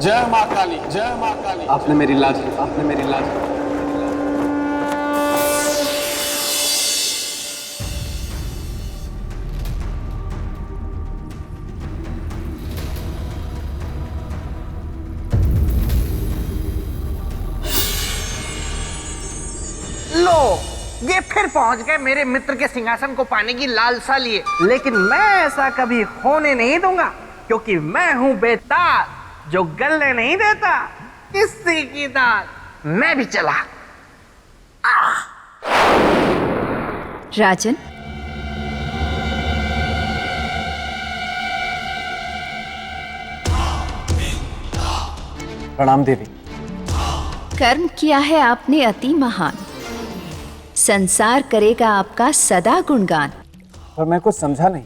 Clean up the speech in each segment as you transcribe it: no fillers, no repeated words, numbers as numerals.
जय माँ काली, जय माँ काली। आपने मेरी लाज ली, आपने मेरी लाज ली। लो, ये फिर पहुंच गए मेरे मित्र के सिंहासन को पाने की लालसा लिए। लेकिन मैं ऐसा कभी होने नहीं दूंगा, क्योंकि मैं हूं बेताल, जो गलने नहीं देता किसी की दाल। मैं भी चला। राजन, प्रणाम देवी। कर्म किया है आपने अति महान, संसार करेगा आपका सदा गुणगान। पर मैं कुछ समझा नहीं,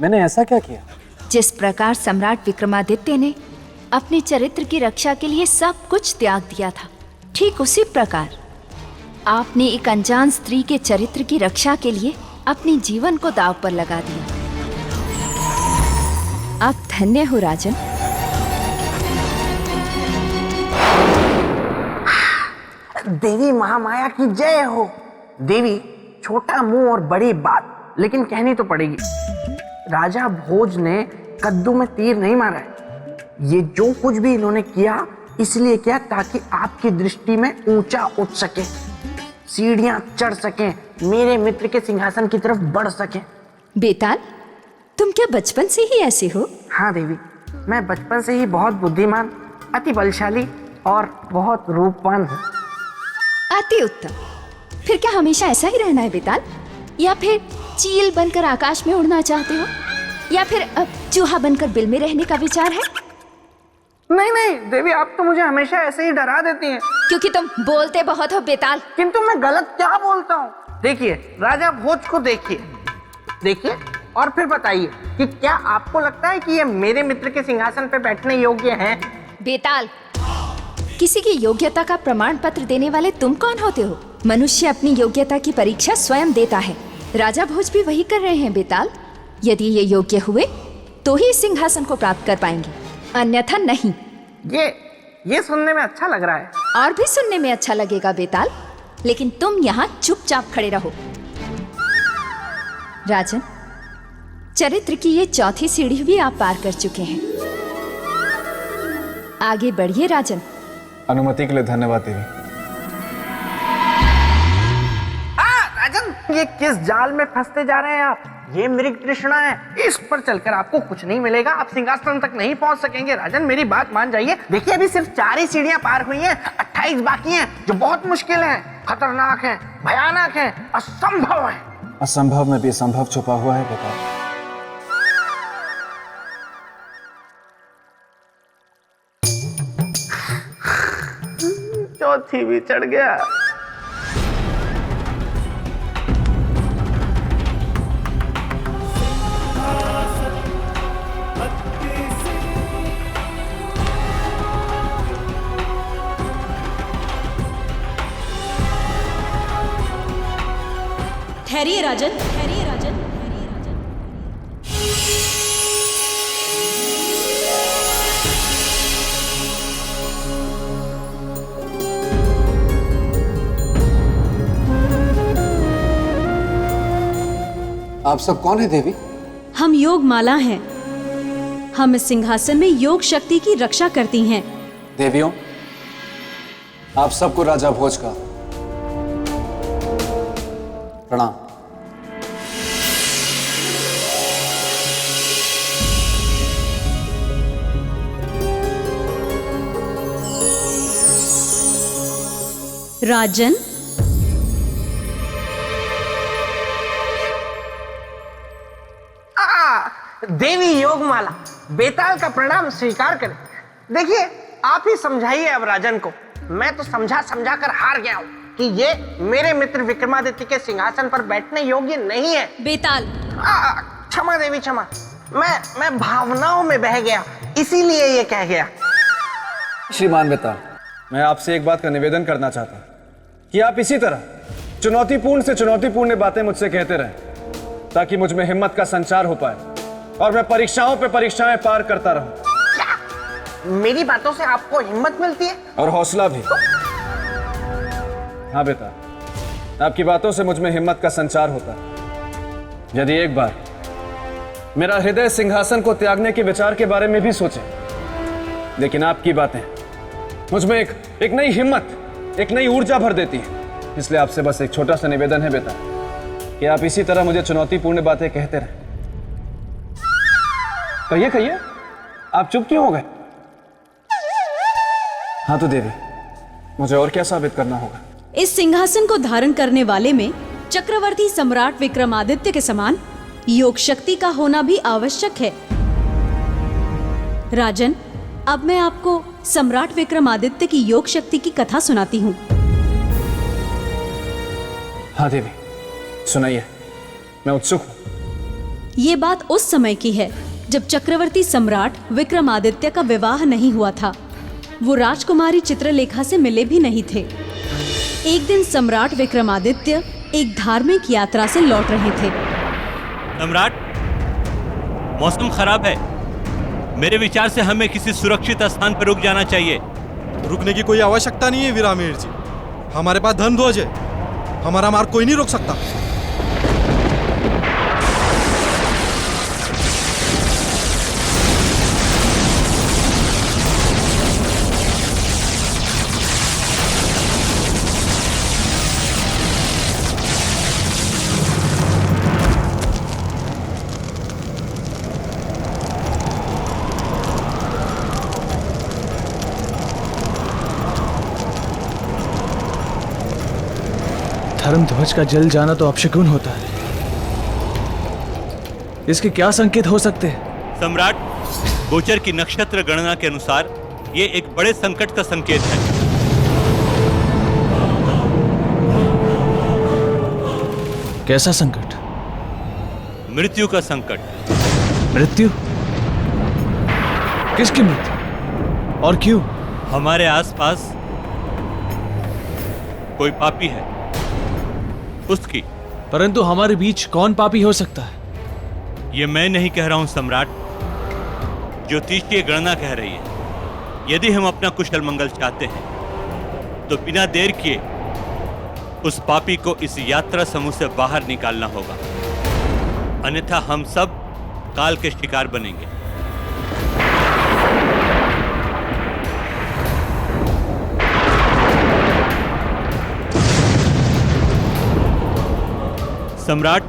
मैंने ऐसा क्या किया? जिस प्रकार सम्राट विक्रमादित्य ने अपने चरित्र की रक्षा के लिए सब कुछ त्याग दिया था, ठीक उसी प्रकार आपने एक अनजान स्त्री के चरित्र की रक्षा के लिए अपने जीवन को दांव पर लगा दिया। आप धन्य हो राजन। देवी महामाया की जय हो। देवी, छोटा मुंह और बड़ी बात, लेकिन कहनी तो पड़ेगी। राजा भोज ने कद्दू में तीर नहीं मारा है। ये जो कुछ भी इन्होंने किया, इसलिए किया ताकि आपकी दृष्टि में ऊंचा उठ सके, सीढ़ियां चढ़ सके, मेरे मित्र के सिंहासन की तरफ बढ़ सके। बेताल, तुम क्या बचपन से ही ऐसे हो? हाँ देवी, मैं बचपन से ही बहुत बुद्धिमान, अति बलशाली और बहुत रूपवान हूँ। अति उत्तम। फिर क्या हमेशा ऐसा ही रहना है बेताल, या फिर चील बनकर आकाश में उड़ना चाहते हो, या फिर अब चूहा बनकर बिल में रहने का विचार है? नहीं नहीं देवी, आप तो मुझे हमेशा ऐसे ही डरा देती हैं। क्योंकि तुम बोलते बहुत हो बेताल। किंतु मैं गलत क्या बोलता हूँ? देखिए, राजा भोज को देखिए और फिर बताइए कि क्या आपको लगता है कि ये मेरे मित्र के सिंहासन पर बैठने योग्य हैं? बेताल, किसी की योग्यता का प्रमाण पत्र देने वाले तुम कौन होते हो? मनुष्य अपनी योग्यता की परीक्षा स्वयं देता है। राजा भोज भी वही कर रहे हैं बेताल। यदि ये योग्य हुए तो ही सिंहासन को प्राप्त कर पाएंगे, अन्यथा नहीं। ये सुनने में अच्छा लग रहा है। और भी सुनने में अच्छा लगेगा बेताल, लेकिन तुम यहाँ चुपचाप खड़े रहो। राजन, चरित्र की ये चौथी सीढ़ी भी आप पार कर चुके हैं। आगे बढ़िए राजन। अनुमति के लिए धन्यवाद देवी। राजन, ये किस जाल में फंसते जा रहे हैं आप? ये मृग तृष्णा है, इस पर चलकर आपको कुछ नहीं मिलेगा। आप सिंहासन तक नहीं पहुंच सकेंगे। राजन, मेरी बात मान जाइए। देखिए, अभी सिर्फ 4 ही सीढ़ियां पार हुई हैं, 28 बाकी हैं, जो बहुत मुश्किल हैं, खतरनाक हैं, भयानक हैं, असंभव हैं। असंभव में भी संभव छुपा हुआ है बेटा। चौथी भी चढ़ गया। ठहरिए राजन, ठहरिए राजन। आप सब कौन है देवी? हम योग माला हैं। हम इस सिंहासन में योग शक्ति की रक्षा करती हैं। देवियों, आप सबको राजा भोज का प्रणाम। राजन, देवी योगमाला, बेताल का प्रणाम स्वीकार करें। देखिए, आप ही समझाइए अब राजन को। मैं तो समझा कर हार गया हूँ कि ये मेरे मित्र विक्रमादित्य के सिंहासन पर बैठने योग्य नहीं है। बेताल, क्षमा देवी, क्षमा। मैं भावनाओं में बह गया, इसीलिए ये कह गया। श्रीमान बेताल, मैं आपसे एक बात का निवेदन करना चाहता हूं कि आप इसी तरह चुनौतीपूर्ण से चुनौतीपूर्ण बातें मुझसे कहते रहें, ताकि मुझ में हिम्मत का संचार हो पाए और मैं परीक्षाओं पे परीक्षाएं पार करता रहूं। मेरी बातों से आपको हिम्मत मिलती है? और हौसला भी। हाँ बेटा, आपकी बातों से मुझ में हिम्मत का संचार होता है। यदि एक बार मेरा हृदय सिंहासन को त्यागने के विचार के बारे में भी सोचे, लेकिन आपकी बातें मुझ में एक नई हिम्मत, एक नई ऊर्जा भर देती है। इसलिए आपसे बस एक छोटा सा निवेदन है बेटा, कि आप इसी तरह मुझे चुनौतीपूर्ण बातें कहते रहें। कहिए कहिए, आप चुप क्यों हो गए? हाँ तो देवी, मुझे और क्या साबित करना होगा? इस सिंहासन को धारण करने वाले में चक्रवर्ती सम्राट विक्रमादित्य के समान योग शक्ति का होना भी आवश्यक है। राजन, अब मैं आपको सम्राट विक्रमादित्य की योग शक्ति की कथा सुनाती हूँ। हाँ देवी, सुनाइए, मैं उत्सुक हूँ। ये बात उस समय की है जब चक्रवर्ती सम्राट विक्रमादित्य का विवाह नहीं हुआ था। वो राजकुमारी चित्रलेखा से मिले भी नहीं थे। एक दिन सम्राट विक्रमादित्य एक धार्मिक यात्रा से लौट रहे थे। सम्राट, मौसम खराब है। मेरे विचार से हमें किसी सुरक्षित स्थान पर रुक जाना चाहिए। रुकने की कोई आवश्यकता नहीं है वीरामीर जी। हमारे पास धन ध्वज है, हमारा मार्ग कोई नहीं रोक सकता। धर्म ध्वज का जल जाना तो अपशकुन होता है। इसके क्या संकेत हो सकते हैं? सम्राट, गोचर की नक्षत्र गणना के अनुसार ये एक बड़े संकट का संकेत है। कैसा संकट? मृत्यु का संकट। मृत्यु? किसकी मृत्यु और क्यों? हमारे आसपास कोई पापी है, उसकी। परंतु हमारे बीच कौन पापी हो सकता है? ये मैं नहीं कह रहा हूं सम्राट, ज्योतिषीय गणना कह रही है। यदि हम अपना कुशल मंगल चाहते हैं तो बिना देर किए उस पापी को इस यात्रा समूह से बाहर निकालना होगा, अन्यथा हम सब काल के शिकार बनेंगे। सम्राट,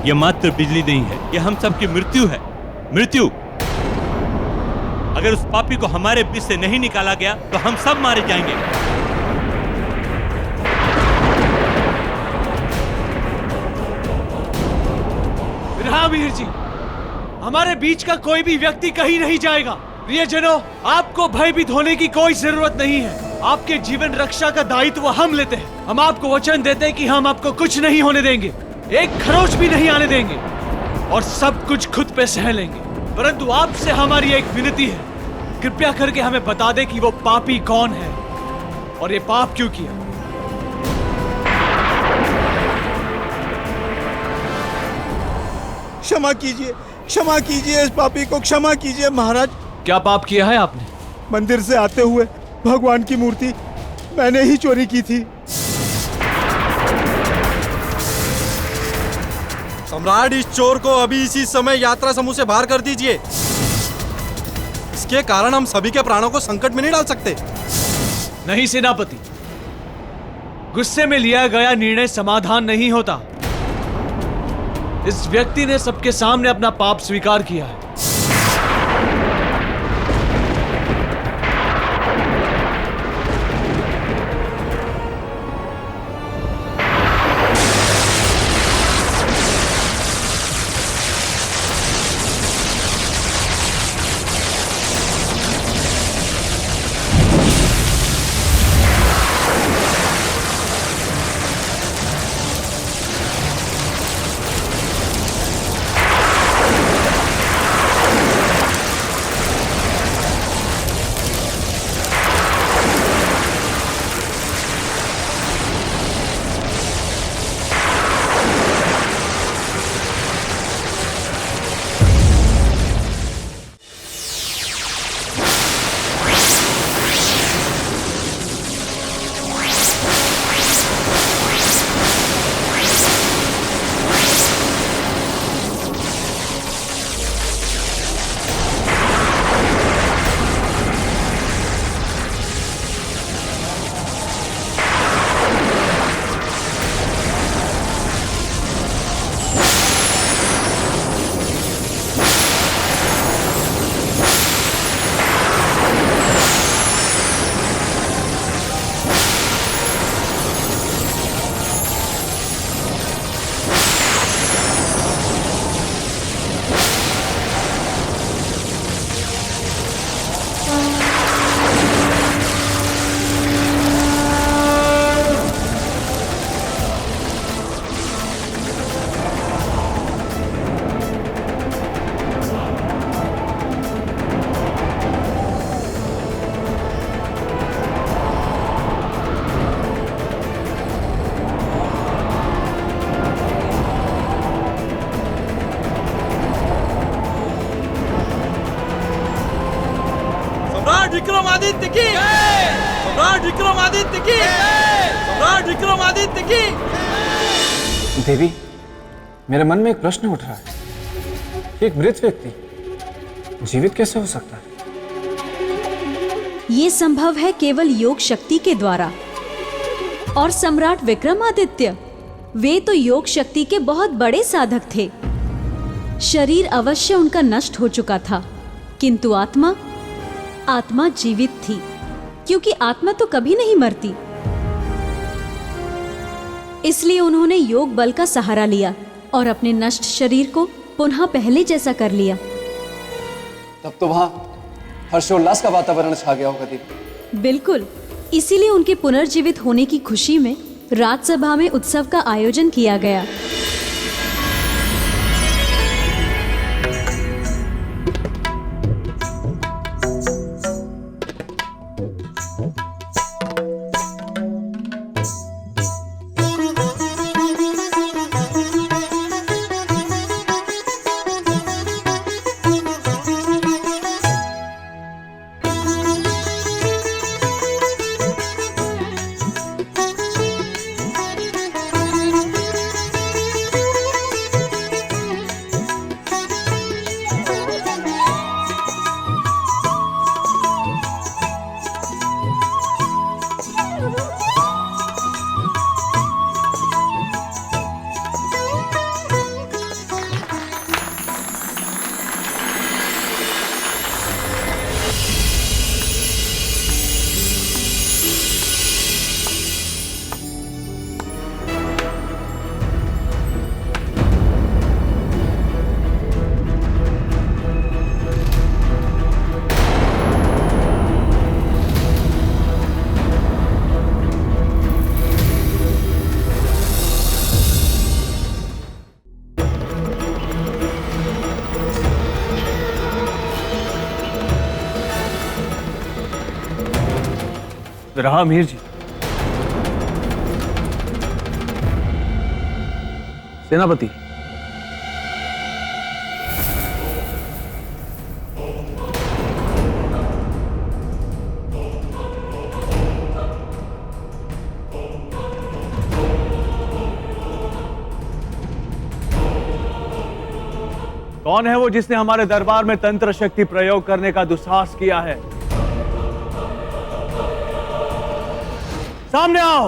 यह मात्र बिजली नहीं है, यह हम सबकी मृत्यु है। मृत्यु। अगर उस पापी को हमारे बीच से नहीं निकाला गया तो हम सब मारे जाएंगे। वीरामीर जी, हमारे बीच का कोई भी व्यक्ति कहीं नहीं जाएगा। प्रियजनों, आपको भयभीत होने की कोई जरूरत नहीं है। आपके जीवन रक्षा का दायित्व हम लेते हैं। हम आपको वचन देते हैं कि हम आपको कुछ नहीं होने देंगे, एक खरोच भी नहीं आने देंगे और सब कुछ खुद पे सह लेंगे। परंतु आपसे हमारी एक विनती है, कृपया करके हमें बता दे कि वो पापी कौन है और ये पाप क्यों किया। क्षमा कीजिए, क्षमा कीजिए, इस पापी को क्षमा कीजिए महाराज। क्या पाप किया है आपने? मंदिर से आते हुए भगवान की मूर्ति मैंने ही चोरी की थी। सम्राट, इस चोर को अभी इसी समय यात्रा समूह से बाहर कर दीजिए। इसके कारण हम सभी के प्राणों को संकट में नहीं डाल सकते। नहीं सेनापति, गुस्से में लिया गया निर्णय समाधान नहीं होता। इस व्यक्ति ने सबके सामने अपना पाप स्वीकार किया है। विक्रमादित्य की, सम्राट विक्रमादित्य की, सम्राट विक्रमादित्य की। देवी, मेरे मन में एक प्रश्न उठ रहा है कि एक मृत व्यक्ति जीवित कैसे हो सकता है? ये संभव है केवल योग शक्ति के द्वारा। और सम्राट विक्रमादित्य, वे तो योग शक्ति के बहुत बड़े साधक थे। शरीर अवश्य उनका नष्ट हो चुका था, किंतु आत्मा जीवित थी, क्योंकि आत्मा तो कभी नहीं मरती। इसलिए उन्होंने योग बल का सहारा लिया और अपने नष्ट शरीर को पुनः पहले जैसा कर लिया। तब तो वहां हर्षोल्लास का वातावरण छा गया होगा देवी। बिल्कुल, इसीलिए उनके पुनर्जीवित होने की खुशी में राजसभा में उत्सव का आयोजन किया गया। रहा मीर जी। सेनापति, कौन है वो जिसने हमारे दरबार में तंत्र शक्ति प्रयोग करने का दुस्साहस किया है? सामने आओ।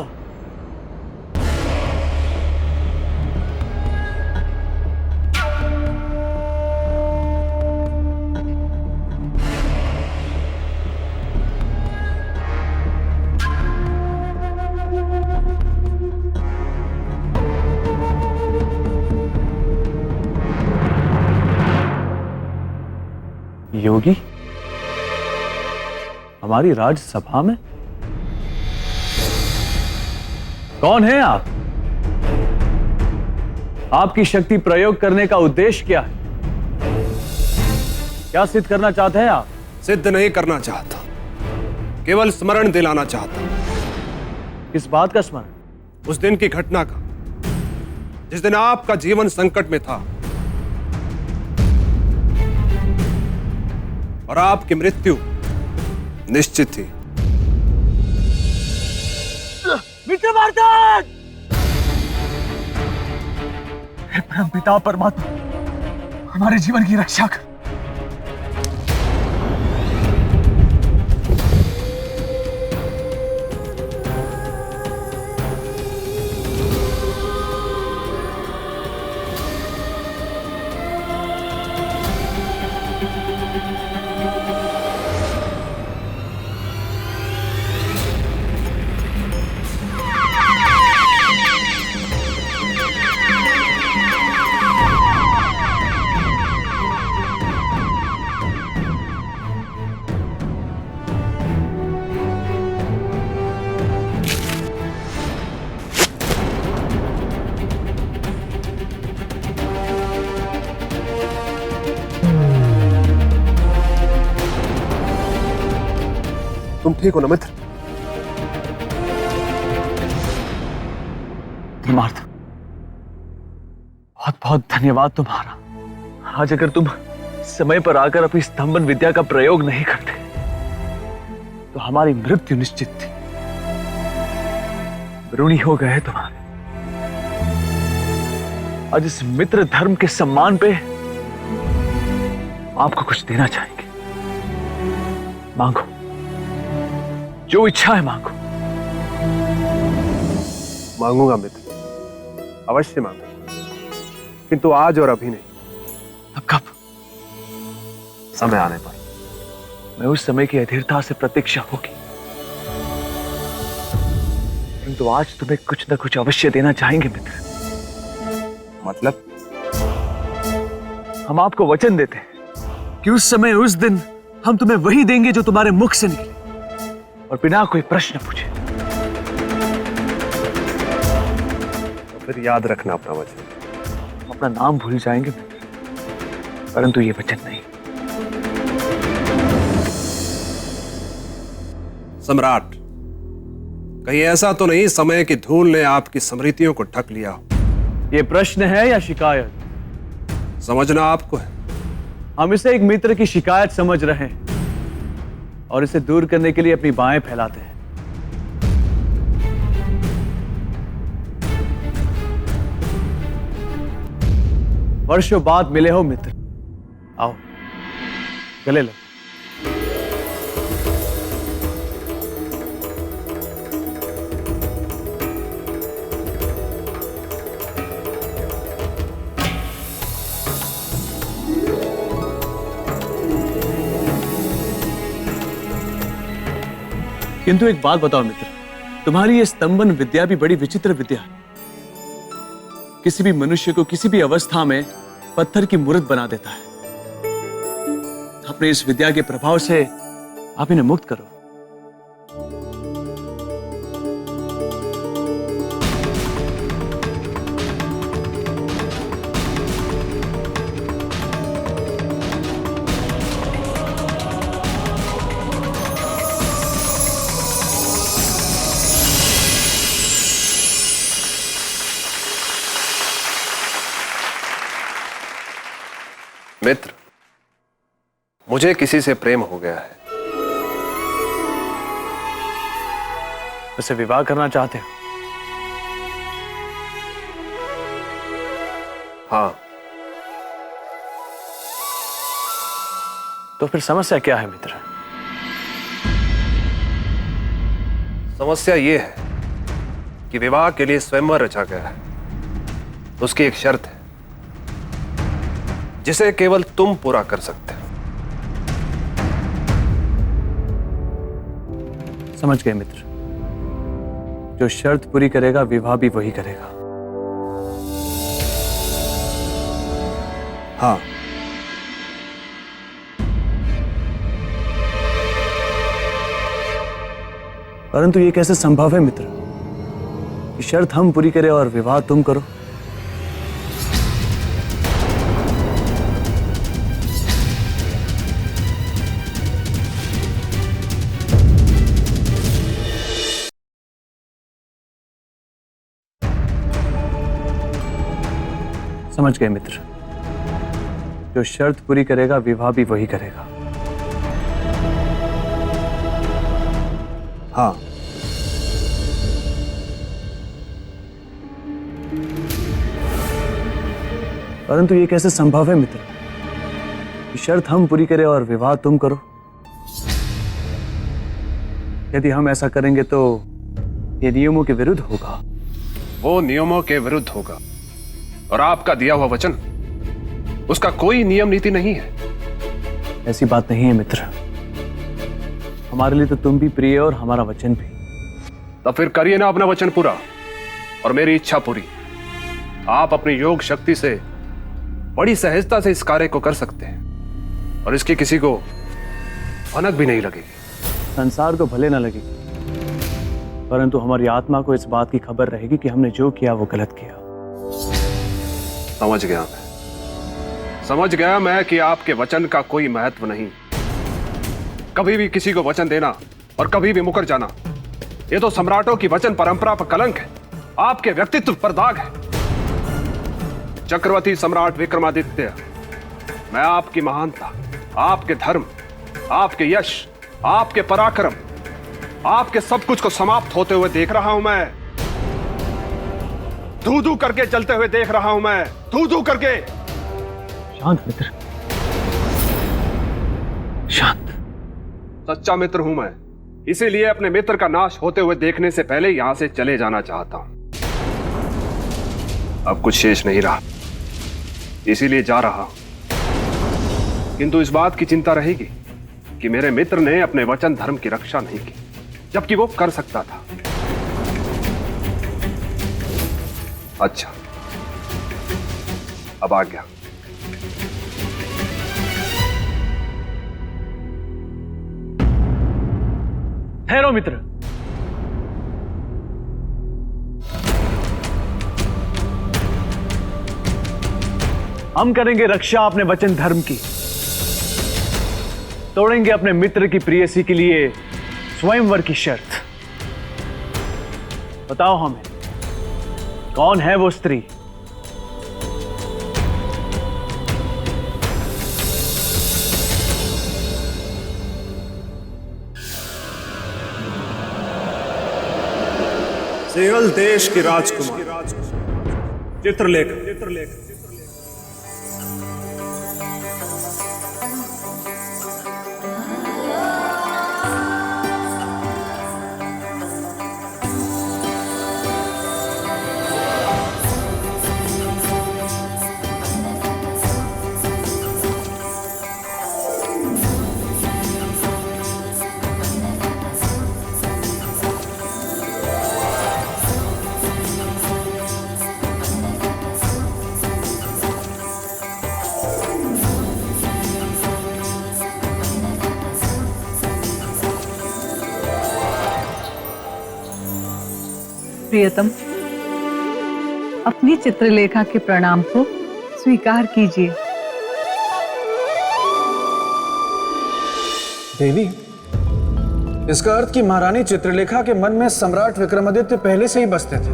योगी, हमारी राजसभा में कौन है आप? आपकी शक्ति प्रयोग करने का उद्देश्य क्या है? क्या सिद्ध करना चाहते हैं आप? सिद्ध नहीं करना चाहता, केवल स्मरण दिलाना चाहता। किस बात का स्मरण? उस दिन की घटना का, जिस दिन आपका जीवन संकट में था और आपकी मृत्यु निश्चित थी। विक्रमार्जन! हे परमपिता परमात्मा, हमारे जीवन की रक्षा कर। तुम ठीक हो ना मित्र? धर्मार्थ, बहुत बहुत धन्यवाद तुम्हारा। आज अगर तुम समय पर आकर अपनी स्तंभन विद्या का प्रयोग नहीं करते तो हमारी मृत्यु निश्चित थी। ऋणी हो गए तुम्हारे। आज इस मित्र धर्म के सम्मान पे आपको कुछ देना चाहेंगे। मांगो, जो इच्छा है मांगो। मांगूंगा मित्र, अवश्य मांगूंगा, किंतु आज और अभी नहीं। अब कब? समय आने पर। मैं उस समय की अधीरता से प्रतीक्षा होगी, किंतु आज तुम्हें कुछ न कुछ अवश्य देना चाहेंगे मित्र। मतलब? हम आपको वचन देते हैं कि उस समय उस दिन हम तुम्हें वही देंगे जो तुम्हारे मुख से निकले और बिना कोई प्रश्न पूछे। तो फिर याद रखना अपना वचन। हम अपना नाम भूल जाएंगे मित्र, परंतु ये वचन नहीं। सम्राट, कहीं ऐसा तो नहीं समय की धूल ने आपकी स्मृतियों को ढक लिया हो? ये प्रश्न है या शिकायत? समझना आपको है। हम इसे एक मित्र की शिकायत समझ रहे हैं और इसे दूर करने के लिए अपनी बाहें फैलाते हैं। वर्षों बाद मिले हो मित्र, आओ गले लो। किंतु एक बात बताओ मित्र, तुम्हारी ये स्तंभन विद्या भी बड़ी विचित्र विद्या है। किसी भी मनुष्य को किसी भी अवस्था में पत्थर की मूर्त बना देता है। अपने इस विद्या के प्रभाव से आप इन्हें मुक्त करो। मित्र, मुझे किसी से प्रेम हो गया है। उससे विवाह करना चाहते हो? हाँ। तो फिर समस्या क्या है मित्र? समस्या यह है कि विवाह के लिए स्वयंवर रचा गया है। उसकी एक शर्त है जिसे केवल तुम पूरा कर सकते हो। समझ गए मित्र। जो शर्त पूरी करेगा विवाह भी वही करेगा। हाँ। परंतु ये कैसे संभव है मित्र? कि शर्त हम पूरी करें और विवाह तुम करो? समझ गए मित्र। जो शर्त पूरी करेगा विवाह भी वही करेगा। हाँ। परंतु ये कैसे संभव है मित्र? कि शर्त हम पूरी करें और विवाह तुम करो? यदि हम ऐसा करेंगे तो ये नियमों के विरुद्ध होगा। वो नियमों के विरुद्ध होगा और आपका दिया हुआ वचन, उसका कोई नियम नीति नहीं है। ऐसी बात नहीं है मित्र। हमारे लिए तो तुम भी प्रिय और हमारा वचन भी। तो फिर करिए ना अपना वचन पूरा और मेरी इच्छा पूरी। आप अपनी योग शक्ति से बड़ी सहजता से इस कार्य को कर सकते हैं और इसकी किसी को भनक भी नहीं लगेगी। संसार को भले ना लगेगी, परंतु हमारी आत्मा को इस बात की खबर रहेगी कि हमने जो किया वो गलत किया। समझ गया मैं कि आपके वचन का कोई महत्व नहीं। कभी भी किसी को वचन देना और कभी भी मुकर जाना, ये तो सम्राटों की वचन परंपरा पर कलंक है, आपके व्यक्तित्व पर दाग है। चक्रवर्ती सम्राट विक्रमादित्य, मैं आपकी महानता, आपके धर्म, आपके यश, आपके पराक्रम आपके सब कुछ को समाप्त होते हुए देख रहा हूं मैं। धू धू करके चलते हुए देख रहा हूं मैं, धू धू करके। शांत मित्र, शांत। सच्चा मित्र हूं मैं, इसीलिए अपने मित्र का नाश होते हुए देखने से पहले यहां से चले जाना चाहता हूं। अब कुछ शेष नहीं रहा, इसीलिए जा रहा हूं। किंतु इस बात की चिंता रहेगी कि मेरे मित्र ने अपने वचन धर्म की रक्षा नहीं की, जबकि वो कर सकता था। अच्छा, अब आ गया। ठहरो मित्र, हम करेंगे रक्षा अपने वचन धर्म की, तोड़ेंगे अपने मित्र की प्रेयसी के लिए स्वयंवर की शर्त। बताओ हमें, कौन है वो स्त्री? सेगल देश की राजकुमार चित्रलेखा। प्रियतम, अपनी चित्रलेखा के प्रणाम को स्वीकार कीजिए। देवी, इसका अर्थ कि महारानी चित्रलेखा के मन में सम्राट विक्रमादित्य पहले से ही बसते थे।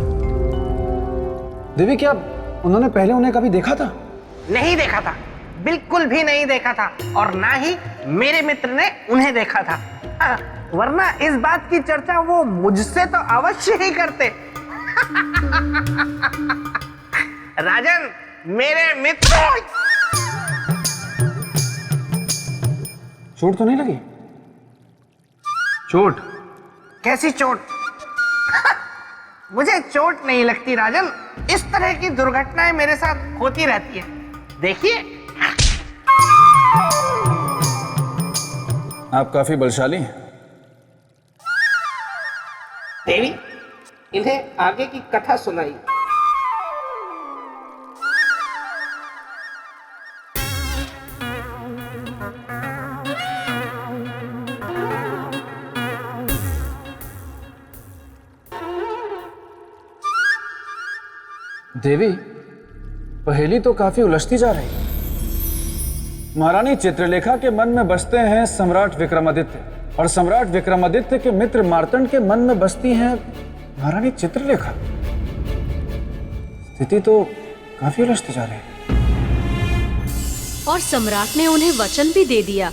देवी, क्या उन्होंने पहले उन्हें कभी देखा था? नहीं देखा था, बिल्कुल भी नहीं देखा था, और ना ही मेरे मित्र ने उन्हें देखा था। वरना इस बात की चर्चा वो मुझसे तो अवश्य ही करते। राजन, मेरे मित्र। चोट तो नहीं लगी? चोट? कैसी चोट? मुझे चोट नहीं लगती राजन, इस तरह की दुर्घटनाएं मेरे साथ होती रहती है। देखिए, आप काफी बलशाली हैं। देवी, इन्हें आगे की कथा सुनाई। देवी, पहेली तो काफी उलझती जा रही है। महारानी चित्रलेखा के मन में बसते हैं सम्राट विक्रमादित्य, और सम्राट विक्रमादित्य के मित्र मार्तंड के मन में बसती हैं महारानी चित्रलेखा। स्थिति तो काफी उलझती जा रही है। और सम्राट ने उन्हें वचन भी दे दिया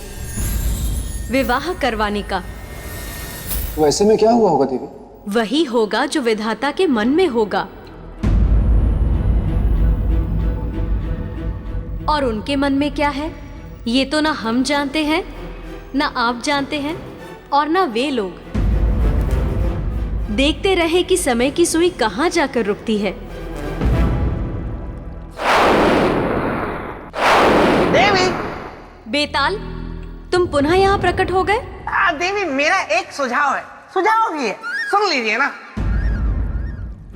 विवाह करवाने का। तो ऐसे में क्या हुआ होगा देवी? वही होगा जो विधाता के मन में होगा, और उनके मन में क्या है ये तो ना हम जानते हैं, ना आप जानते हैं, और ना वे लोग। देखते रहे कि समय की सुई कहां जाकर रुकती है। देवी! बेताल, तुम पुनः यहाँ प्रकट हो गए? देवी, मेरा एक सुझाव है, सुझाव भी है, सुन लीजिए ना।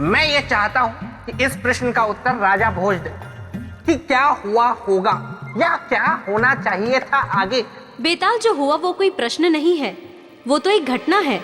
मैं ये चाहता हूं कि इस प्रश्न का उत्तर राजा भोज दे कि क्या हुआ होगा या क्या होना चाहिए था आगे। बेताल, जो हुआ वो कोई प्रश्न नहीं है, वो तो एक घटना है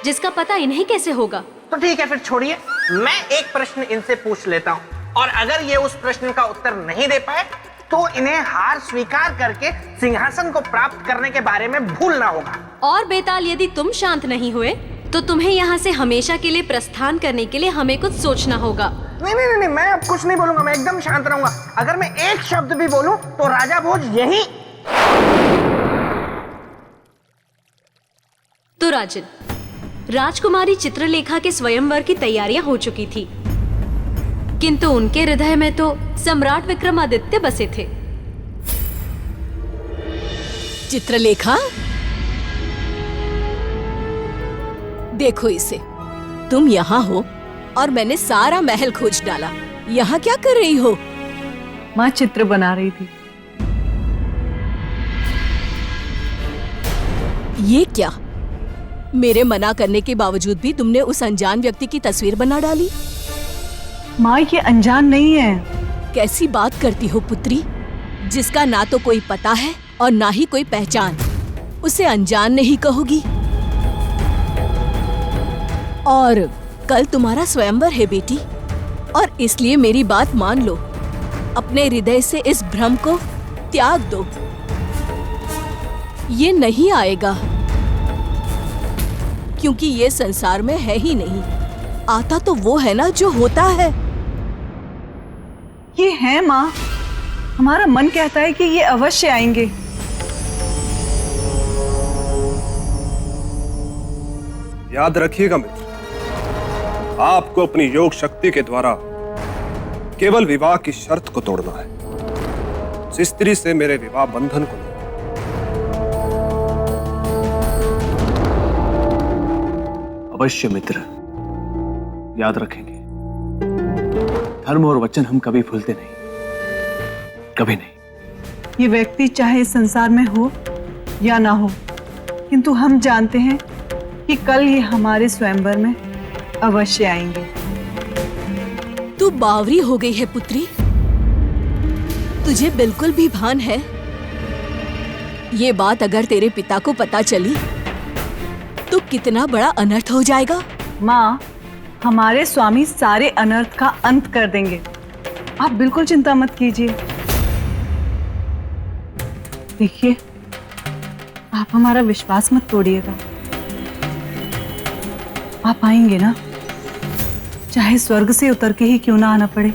जिसका पता इन्हें कैसे होगा। तो ठीक है, फिर छोड़िए, मैं एक प्रश्न इनसे पूछ लेता हूँ, और अगर ये उस प्रश्न का उत्तर नहीं दे पाए तो इन्हें हार स्वीकार करके सिंहासन को प्राप्त करने के बारे में भूलना होगा। और बेताल, यदि तुम शांत नहीं हुए तो तुम्हें यहाँ से हमेशा के लिए प्रस्थान करने के लिए हमें कुछ सोचना होगा। नहीं नहीं नहीं, मैं अब कुछ नहीं बोलूंगा, मैं एकदम शांत रहूंगा। अगर मैं एक शब्द भी बोलूं तो राजा भोज यही। तो राजन, राजकुमारी चित्रलेखा के स्वयंवर की तैयारियां हो चुकी थी, किंतु उनके हृदय में तो सम्राट विक्रमादित्य बसे थे। चित्रलेखा, देखो इसे, तुम यहाँ हो और मैंने सारा महल खोज डाला। यहाँ क्या कर रही हो? माँ चित्र बना रही थी। ये क्या? मेरे मना करने के बावजूद भी तुमने उस अनजान व्यक्ति की तस्वीर बना डाली। माँ ये अनजान नहीं है। कैसी बात करती हो पुत्री? जिसका ना तो कोई पता है और ना ही कोई पहचान, उसे अनजान नहीं कहोगी? और कल तुम्हारा स्वयंवर है बेटी, और इसलिए मेरी बात मान लो, अपने हृदय से इस भ्रम को त्याग दो। ये नहीं आएगा, क्योंकि ये संसार में है ही नहीं। आता तो वो है ना जो होता है। ये है माँ, हमारा मन कहता है कि ये अवश्य आएंगे। याद रखिएगा मित्र, आपको अपनी योग शक्ति के द्वारा केवल विवाह की शर्त को तोड़ना है, उस स्त्री से मेरे विवाह बंधन को नहीं। अवश्य मित्र, याद रखेंगे। धर्म और वचन हम कभी भूलते नहीं, कभी नहीं। ये व्यक्ति चाहे इस संसार में हो या ना हो, किंतु हम जानते हैं कि कल ये हमारे स्वयंवर में अवश्य आएंगे। तू बावरी हो गई है पुत्री, तुझे बिल्कुल भी भान है? ये बात अगर तेरे पिता को पता चली तो कितना बड़ा अनर्थ हो जाएगा। माँ, हमारे स्वामी सारे अनर्थ का अंत कर देंगे, आप बिल्कुल चिंता मत कीजिए। देखिए, आप हमारा विश्वास मत तोड़िएगा। आप आएंगे ना, चाहे स्वर्ग से उतर के ही क्यों ना आना पड़े,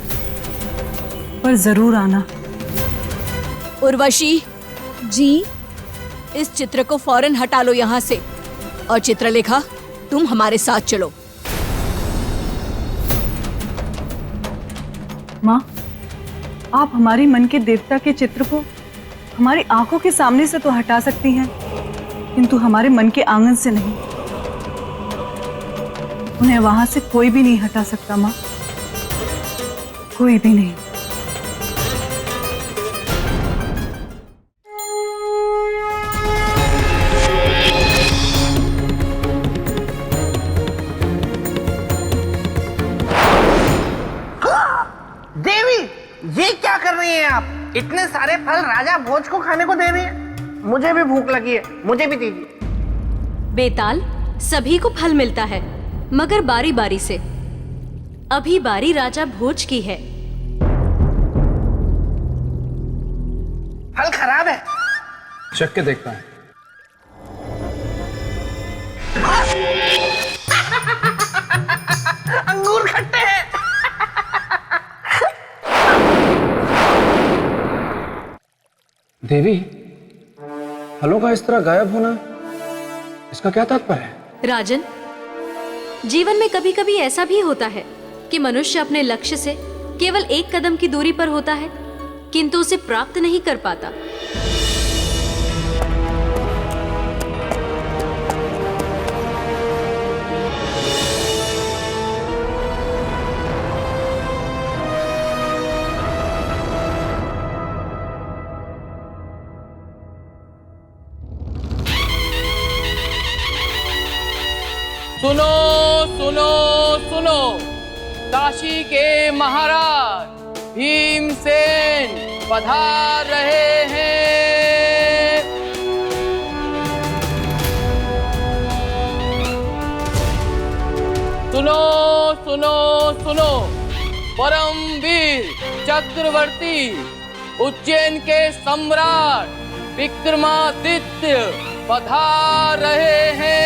पर जरूर आना। उर्वशी जी, इस चित्र को फौरन हटा लो यहाँ से। और चित्रलेखा, तुम हमारे साथ चलो। माँ, आप हमारी मन के देवता के चित्र को हमारी आंखों के सामने से तो हटा सकती हैं, किंतु हमारे मन के आंगन से नहीं। उन्हें वहां से कोई भी नहीं हटा सकता माँ, कोई भी नहीं। देवी, ये क्या कर रही हैं आप? इतने सारे फल राजा भोज को खाने को दे रही हैं। मुझे भी भूख लगी है, मुझे भी दीजिए। बेताल, सभी को फल मिलता है, मगर बारी बारी से। अभी बारी राजा भोज की है। फल खराब है। चख के देखता हूँ। अंगूर खट्टे हैं। देवी, फलों का इस तरह गायब होना, इसका क्या तात्पर्य है? राजन, जीवन में कभी कभी ऐसा भी होता है कि मनुष्य अपने लक्ष्य से केवल एक कदम की दूरी पर होता है, किंतु उसे प्राप्त नहीं कर पाता। सुनो सुनो सुनो, काशी के महाराज भीमसेन पधार रहे हैं। सुनो सुनो सुनो, परमवीर चक्रवर्ती उज्जैन के सम्राट विक्रमादित्य पधार रहे हैं।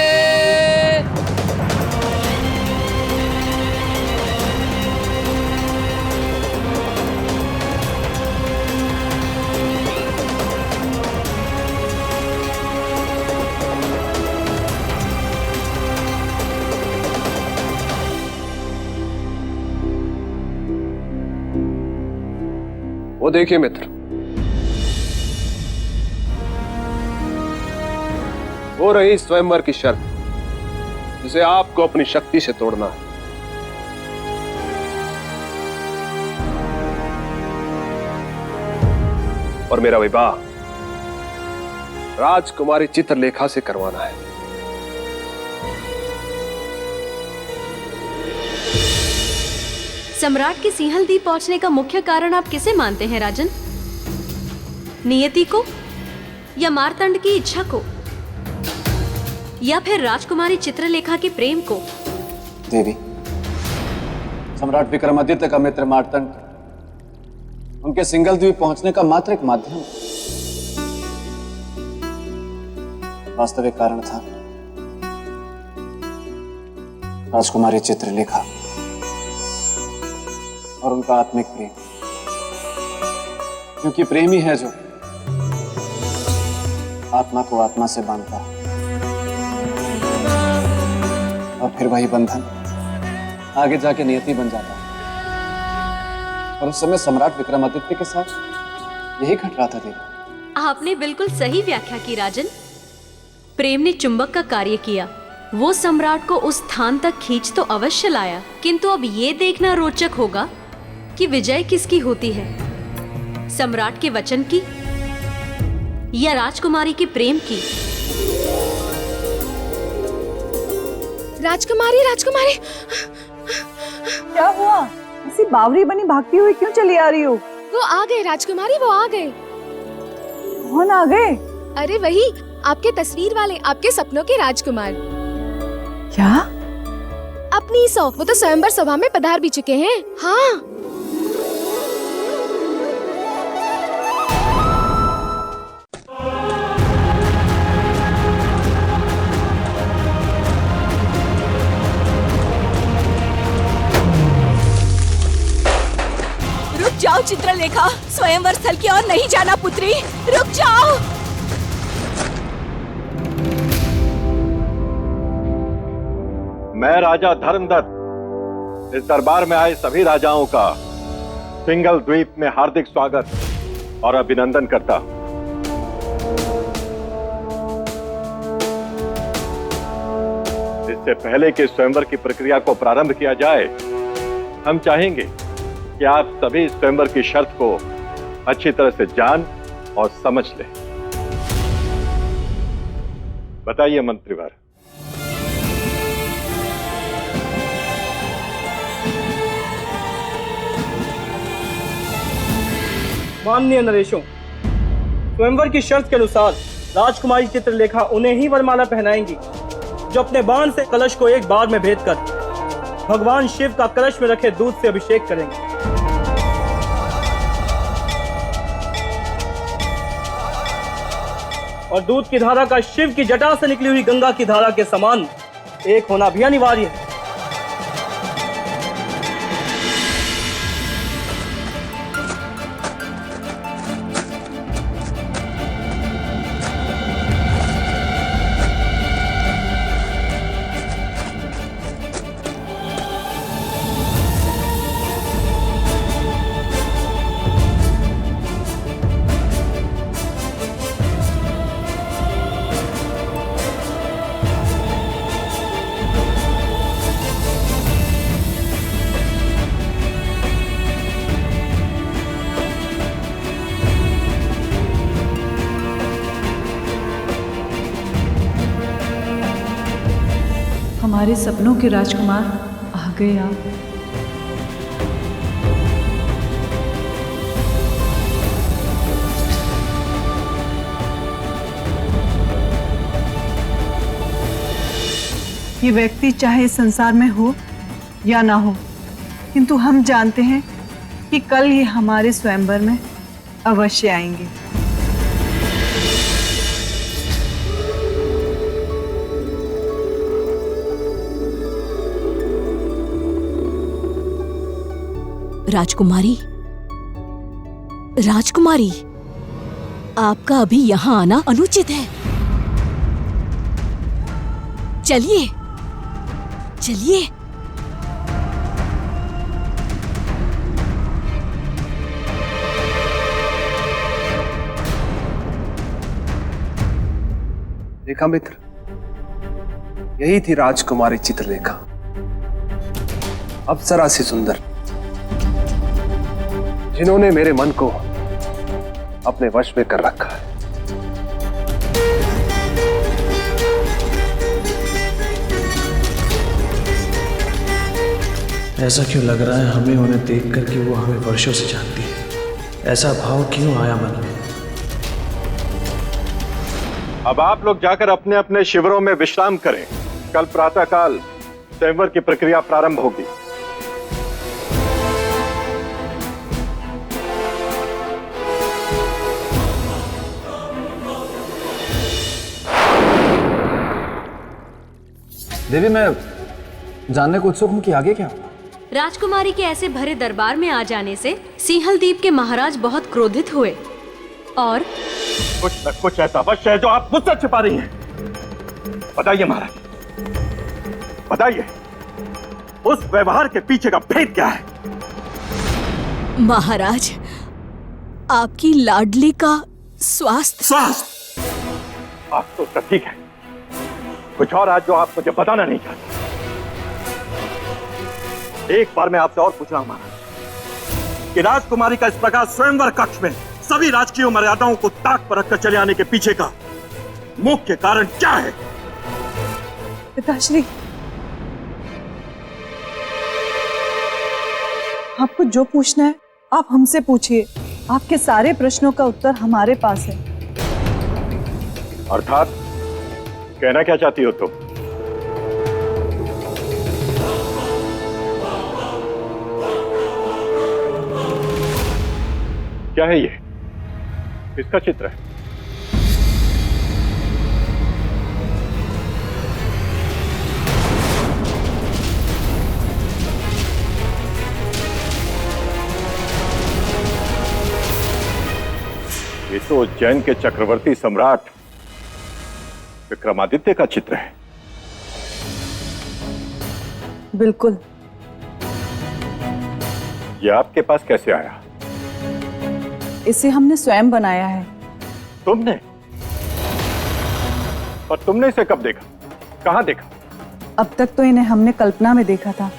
वो देखिए मित्र, हो रही स्वयंवर की शर्त जिसे आपको अपनी शक्ति से तोड़ना है। और मेरा विवाह राजकुमारी चित्रलेखा से करवाना है। सम्राट के सिंहल द्वीप पहुंचने का मुख्य कारण आप किसे मानते हैं राजन? नियति को, या मार्तंड की इच्छा को, या फिर राजकुमारी चित्रलेखा के प्रेम को? देवी, सम्राट विक्रमादित्य का मित्र मार्तंड उनके सिंगल द्वीप पहुंचने का मात्र एक माध्यम, वास्तविक कारण था राजकुमारी चित्रलेखा और उनका आत्मिक प्रेम। क्योंकि प्रेम ही है जो आत्मा को आत्मा से बांधता है, और फिर वही बंधन आगे जाके नियति बन जाता है। और उस समय सम्राट विक्रमादित्य के साथ यही घट रहा था देवी। आपने बिल्कुल सही व्याख्या की राजन। प्रेम ने चुंबक का कार्य किया, वो सम्राट को उस स्थान तक खींच तो अवश्य लाया, किंतु अब ये देखना रोचक होगा कि विजय किसकी होती है, सम्राट के वचन की या राजकुमारी के प्रेम की। राजकुमारी, राजकुमारी, क्या हुआ? ऐसी बावरी बनी भागती हुई क्यों चली आ रही हो? वो आ गए राजकुमारी, वो आ गए। कौन आ गए? अरे वही आपके तस्वीर वाले, आपके सपनों के राजकुमार। क्या? अपनी सौ, वो तो स्वयंवर सभा में पधार भी चुके हैं। हाँ, जाओ चित्रलेखा, स्वयंवर स्थल की ओर नहीं जाना पुत्री, रुक जाओ। मैं राजा धर्मदत्त इस दरबार में आए सभी राजाओं का सिंगल द्वीप में हार्दिक स्वागत और अभिनंदन करता हूं। इससे पहले कि स्वयंवर की प्रक्रिया को प्रारंभ किया जाए, हम चाहेंगे कि आप सभी स्वयंवर की शर्त को अच्छी तरह से जान और समझ लें। बताइए मंत्रीवर। माननीय नरेशों, स्वयंवर की शर्त के अनुसार राजकुमारी चित्रलेखा उन्हें ही वरमाला पहनाएंगी जो अपने बाण से कलश को एक बार में भेद कर भगवान शिव का कलश में रखे दूध से अभिषेक करेंगे। और दूध की धारा का शिव की जटा से निकली हुई गंगा की धारा के समान एक होना भी अनिवार्य है। हमारे सपनों के राजकुमार आ गए आप। ये व्यक्ति चाहे इस संसार में हो या ना हो, किंतु हम जानते हैं कि कल ये हमारे स्वयंवर में अवश्य आएंगे। राजकुमारी, राजकुमारी, आपका अभी यहाँ आना अनुचित है। चलिए, चलिए। देखा मित्र, यही थी राजकुमारी चित्रलेखा, अप्सरा सी सुंदर, जिन्होंने मेरे मन को अपने वश में कर रखा है। ऐसा क्यों लग रहा है हमें उन्हें देख कर कि वो हमें वर्षों से जानती है? ऐसा भाव क्यों आया मन में? अब आप लोग जाकर अपने अपने शिविरों में विश्राम करें। कल प्रातःकाल स्वयंवर की प्रक्रिया प्रारंभ होगी। देवी, मैं जानने को उत्सुक हूं कि आगे क्या होगा। राजकुमारी के ऐसे भरे दरबार में आ जाने से सिंहलदीप के महाराज बहुत क्रोधित हुए और कुछ न कुछ ऐसा अवश्य है जो आप मुझसे छिपा रही हैं। बताइए महाराज, बताइए, उस व्यवहार के पीछे का भेद क्या है? महाराज, आपकी लाडली का स्वास्थ्य। आप तो सब ठीक है, कुछ और आज जो आप मुझे बताना नहीं चाहते। एक बार मैं आपसे और पूछ रहा हूं महाराज कि राजकुमारी का इस प्रकार स्वयंवर कक्ष में सभी राजकीय मर्यादाओं को ताक पर रखकर चले आने के पीछे का मुख्य कारण क्या है? पिताश्री, आपको जो पूछना है आप हमसे पूछिए। आपके सारे प्रश्नों का उत्तर हमारे पास है। अर्थात कहना क्या चाहती हो तुम? क्या है ये? किसका चित्र है? ये तो उज्जैन के चक्रवर्ती सम्राट विक्रमादित्य का चित्र है। बिल्कुल। ये आपके पास कैसे आया? इसे हमने स्वयं बनाया है। तुमने? पर तुमने इसे कब देखा, कहां देखा? अब तक तो इन्हें हमने कल्पना में देखा था,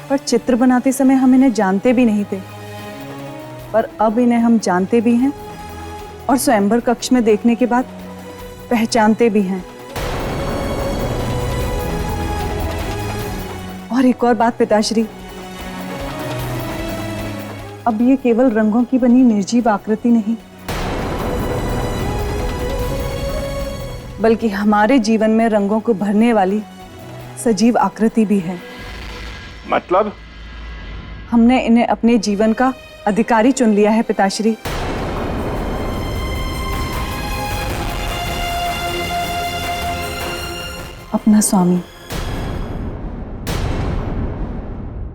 पर चित्र बनाते समय हम इन्हें जानते भी नहीं थे। पर अब इन्हें हम जानते भी हैं और स्वयंवर कक्ष में देखने के बाद पहचानते भी हैं। और एक और बात पिताश्री, अब ये केवल रंगों की बनी निर्जीव आकृति नहीं, बल्कि हमारे जीवन में रंगों को भरने वाली सजीव आकृति भी है। मतलब? हमने इन्हें अपने जीवन का अधिकारी चुन लिया है पिताश्री। अपना स्वामी।